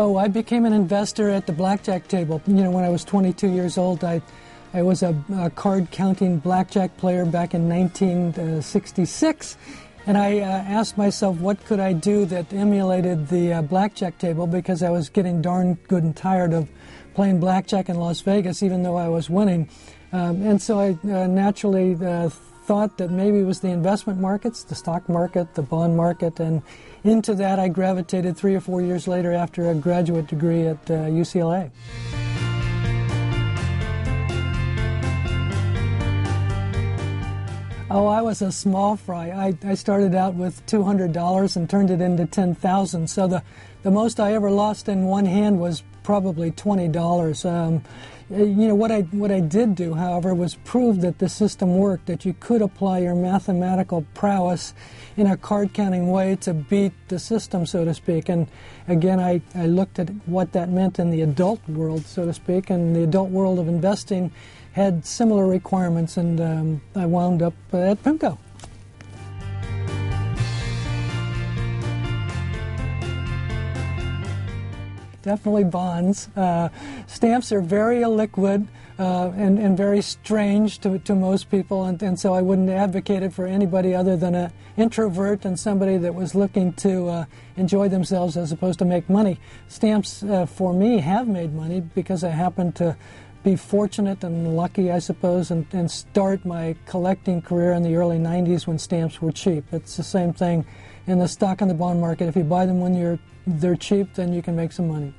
Oh, I became an investor at the blackjack table. You know, when I was 22 years old, I was a card-counting blackjack player back in 1966, and I asked myself what could I do that emulated the blackjack table, because I was getting darn good and tired of playing blackjack in Las Vegas, even though I was winning. And so I naturally thought that maybe it was the investment markets, the stock market, the bond market, and into that I gravitated 3 or 4 years later after a graduate degree at UCLA. Oh, I was a small fry. I started out with $200 and turned it into $10,000. So the most I ever lost in one hand was probably $20. You know, what I did do, however, was prove that the system worked, that you could apply your mathematical prowess in a card-counting way to beat the system, so to speak. And again, I looked at what that meant in the adult world, so to speak, and the adult world of investing had similar requirements, and I wound up at PIMCO. Definitely bonds. Stamps are very illiquid and very strange to most people, and so I wouldn't advocate it for anybody other than an introvert and somebody that was looking to enjoy themselves as opposed to make money. Stamps, for me, have made money because I happen to be fortunate and lucky, I suppose, and start my collecting career in the early 90s when stamps were cheap. It's the same thing in the stock and the bond market. If you buy them when they're cheap, then you can make some money.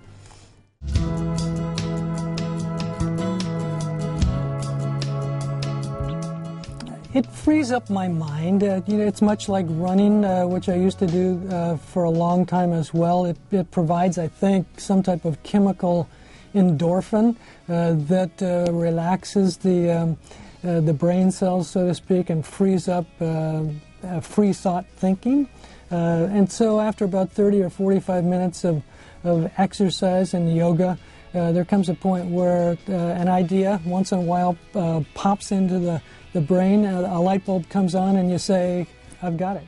It frees up my mind. You know, it's much like running, which I used to do for a long time as well. It provides, I think, some type of chemical endorphin that relaxes the brain cells, so to speak, and frees up free thought thinking. And so after about 30 or 45 minutes of exercise and yoga, there comes a point where an idea once in a while pops into the brain, a light bulb comes on, and you say, I've got it.